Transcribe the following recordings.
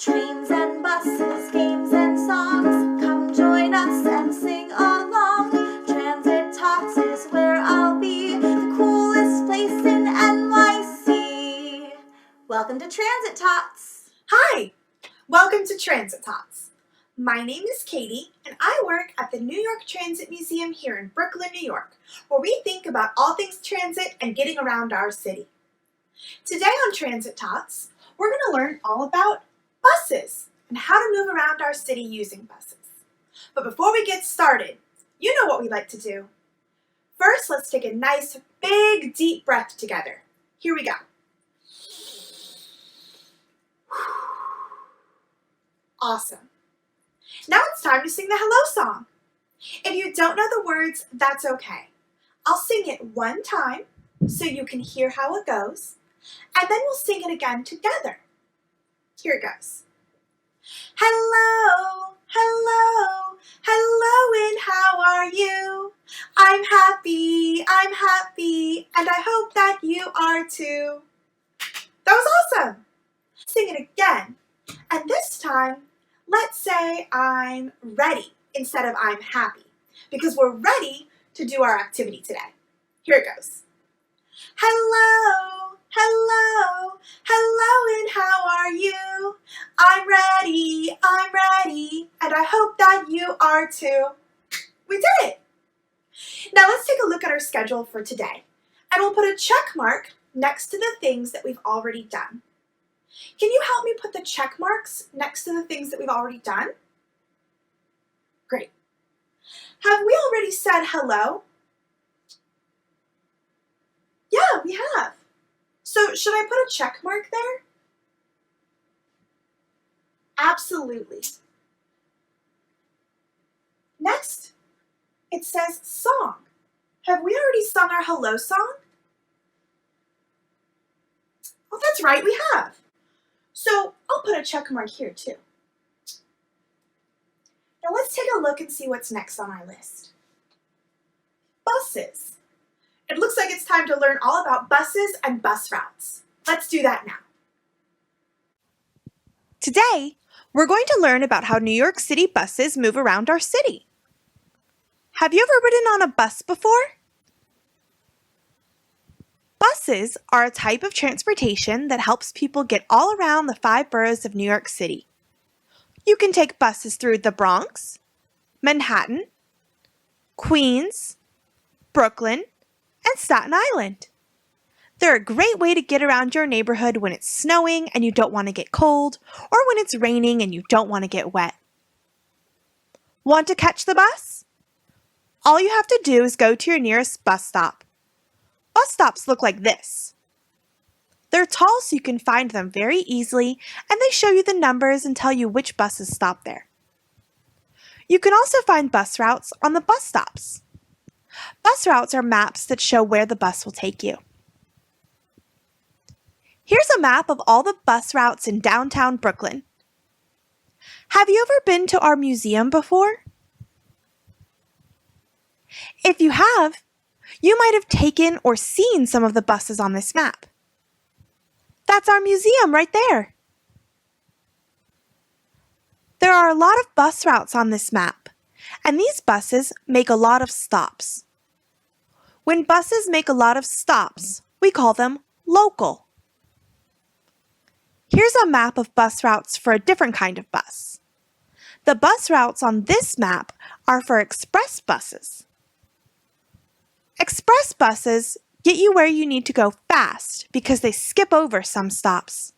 Trains and buses, games and songs, come join us and sing along. Transit Tots is where I'll be, the coolest place in NYC. Welcome to Transit Tots. Hi, welcome to Transit Tots. My name is Katie, and I work at the New York Transit Museum here in Brooklyn, New York, where we think about all things transit and getting around our city. Today on Transit Tots, we're going to learn all about buses and how to move around our city using buses. But before we get started, you know what we like to do. First, let's take a nice, big, deep breath together. Here we go. Awesome. Now it's time to sing the hello song. If you don't know the words, that's okay. I'll sing it one time so you can hear how it goes, and then we'll sing it again together. Here it goes. Hello, hello, hello, and how are you? I'm happy, and I hope that you are too. That was awesome. Sing it again, and this time, let's say I'm ready instead of I'm happy, because we're ready to do our activity today. Here it goes. Hello, hello, hello, and how are you? I'm ready, and I hope that you are too. We did it! Now let's take a look at our schedule for today, and we'll put a check mark next to the things that we've already done. Can you help me put the check marks next to the things that we've already done? Great. Have we already said hello? Yeah, we have. So should I put a check mark there? Absolutely. Next, it says song. Have we already sung our hello song? Oh, that's right, we have. So I'll put a check mark here too. Now let's take a look and see what's next on our list. Buses. It looks like it's time to learn all about buses and bus routes. Let's do that now. Today, we're going to learn about how New York City buses move around our city. Have you ever ridden on a bus before? Buses are a type of transportation that helps people get all around the 5 boroughs of New York City. You can take buses through the Bronx, Manhattan, Queens, Brooklyn, and Staten Island. They're a great way to get around your neighborhood when it's snowing and you don't want to get cold, or when it's raining and you don't want to get wet. Want to catch the bus? All you have to do is go to your nearest bus stop. Bus stops look like this. They're tall so you can find them very easily, and they show you the numbers and tell you which buses stop there. You can also find bus routes on the bus stops. Bus routes are maps that show where the bus will take you. Here's a map of all the bus routes in downtown Brooklyn. Have you ever been to our museum before? If you have, you might have taken or seen some of the buses on this map. That's our museum right there. There are a lot of bus routes on this map, and these buses make a lot of stops. When buses make a lot of stops, we call them local. Here's a map of bus routes for a different kind of bus. The bus routes on this map are for express buses. Express buses get you where you need to go fast because they skip over some stops.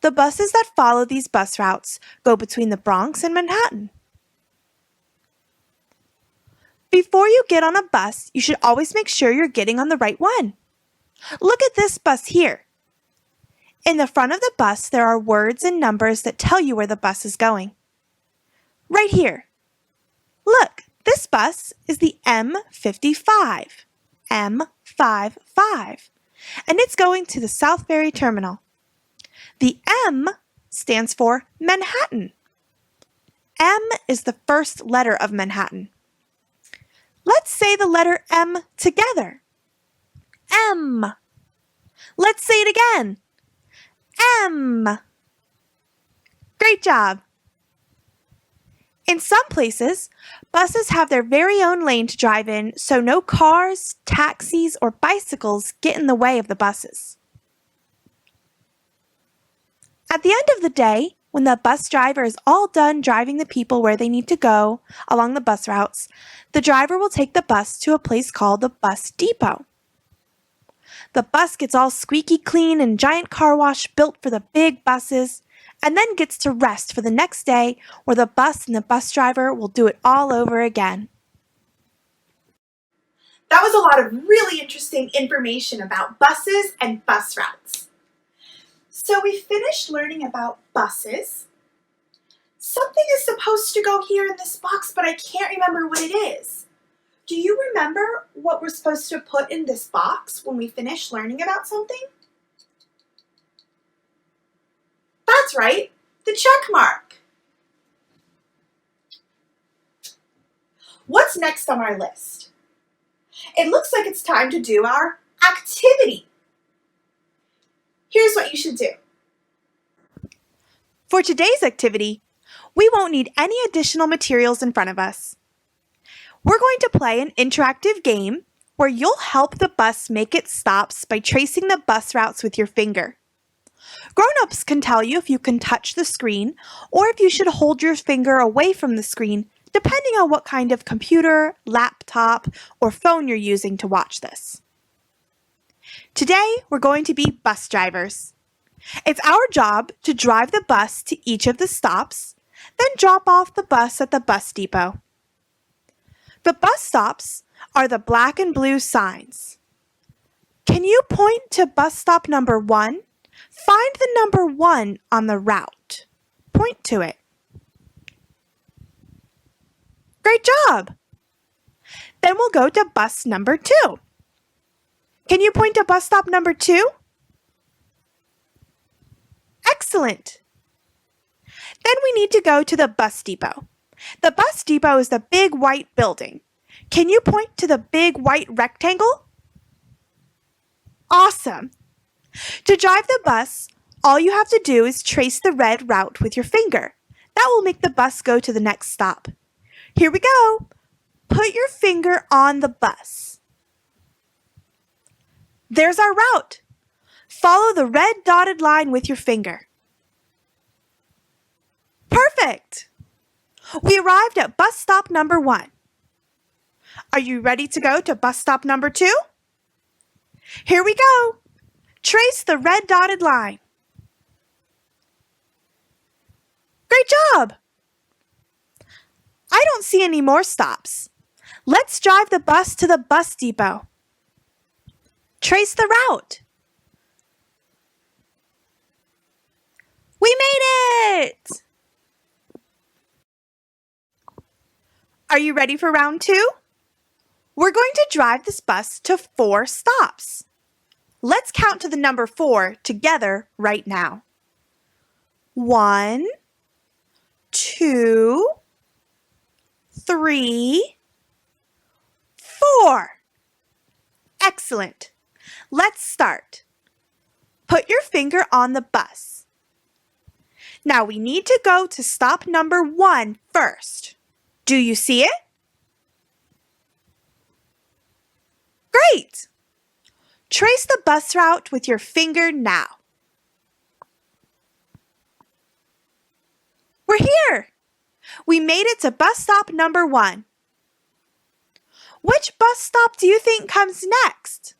The buses that follow these bus routes go between the Bronx and Manhattan. Before you get on a bus, you should always make sure you're getting on the right one. Look at this bus here. In the front of the bus, there are words and numbers that tell you where the bus is going. Right here. Look, this bus is the M55. M55. And it's going to the South Ferry Terminal. The M stands for Manhattan. M is the first letter of Manhattan. Let's say the letter M together. M. Let's say it again. M. Great job! In some places, buses have their very own lane to drive in, so no cars, taxis, or bicycles get in the way of the buses. At the end of the day, when the bus driver is all done driving the people where they need to go along the bus routes, the driver will take the bus to a place called the bus depot. The bus gets all squeaky clean and giant car wash built for the big buses, and then gets to rest for the next day where the bus and the bus driver will do it all over again. That was a lot of really interesting information about buses and bus routes. So we finished learning about buses. Something is supposed to go here in this box, but I can't remember what it is. Do you remember what we're supposed to put in this box when we finish learning about something? That's right, the check mark. What's next on our list? It looks like it's time to do our activity. Here's what you should do. For today's activity, we won't need any additional materials in front of us. We're going to play an interactive game where you'll help the bus make its stops by tracing the bus routes with your finger. Grown-ups can tell you if you can touch the screen or if you should hold your finger away from the screen, depending on what kind of computer, laptop, or phone you're using to watch this. Today, we're going to be bus drivers. It's our job to drive the bus to each of the stops, then drop off the bus at the bus depot. The bus stops are the black and blue signs. Can you point to bus stop number 1? Find the number 1 on the route. Point to it. Great job! Then we'll go to bus number 2. Can you point to bus stop number 2? Excellent! Then we need to go to the bus depot. The bus depot is the big white building. Can you point to the big white rectangle? Awesome! To drive the bus, all you have to do is trace the red route with your finger. That will make the bus go to the next stop. Here we go! Put your finger on the bus. There's our route. Follow the red dotted line with your finger. Perfect! We arrived at bus stop number 1. Are you ready to go to bus stop number 2? Here we go! Trace the red dotted line. Great job! I don't see any more stops. Let's drive the bus to the bus depot. Trace the route. We made it! Are you ready for round 2? We're going to drive this bus to 4 stops. Let's count to the number 4 together right now. 1, 2, 3, 4. Excellent. Let's start. Put your finger on the bus. Now we need to go to stop number 1 first. Do you see it? Great! Trace the bus route with your finger now. We're here! We made it to bus stop number 1. Which bus stop do you think comes next?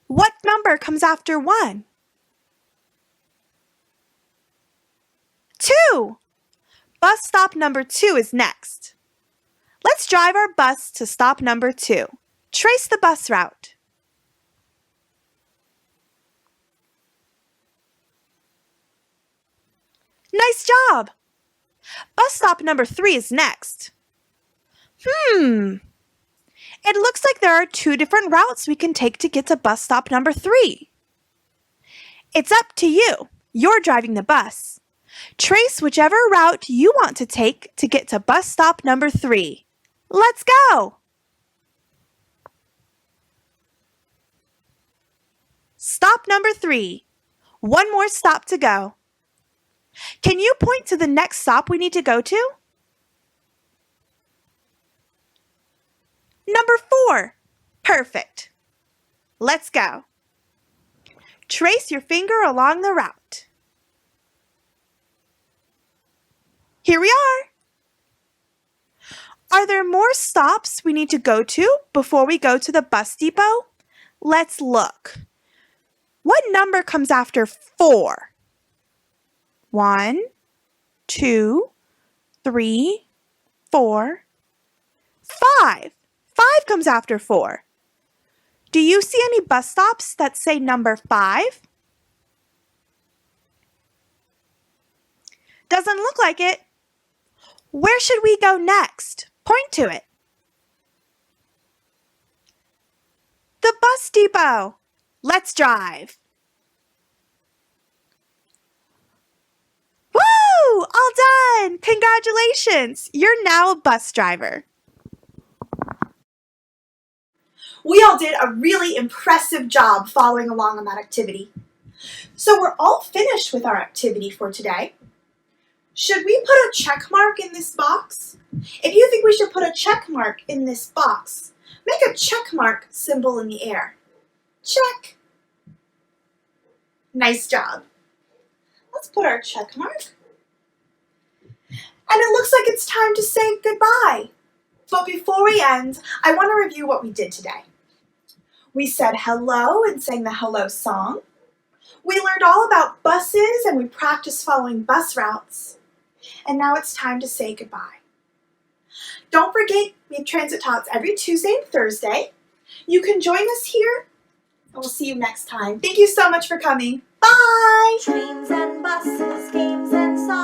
What number comes after 1? 2! Bus stop number 2 is next. Let's drive our bus to stop number 2. Trace the bus route. Nice job! Bus stop number 3 is next. It looks like there are 2 different routes we can take to get to bus stop number 3. It's up to you. You're driving the bus. Trace whichever route you want to take to get to bus stop number 3. Let's go! Stop number 3. One more stop to go. Can you point to the next stop we need to go to? Number 4. Perfect. Let's go. Trace your finger along the route. Here we are. Are there more stops we need to go to before we go to the bus depot? Let's look. What number comes after 4? 1, 2, 3, 4, 5. 5 comes after 4. Do you see any bus stops that say number 5? Doesn't look like it. Where should we go next? Point to it. The bus depot. Let's drive. Woo! All done! Congratulations! You're now a bus driver. We all did a really impressive job following along on that activity. So we're all finished with our activity for today. Should we put a check mark in this box? If you think we should put a check mark in this box, make a check mark symbol in the air. Check. Nice job. Let's put our check mark. And it looks like it's time to say goodbye. But before we end, I want to review what we did today. We said hello and sang the hello song. We learned all about buses and we practiced following bus routes. And now it's time to say goodbye. Don't forget, we have Transit Tots every Tuesday and Thursday. You can join us here, and we'll see you next time. Thank you so much for coming. Bye! Trains and buses, games and songs.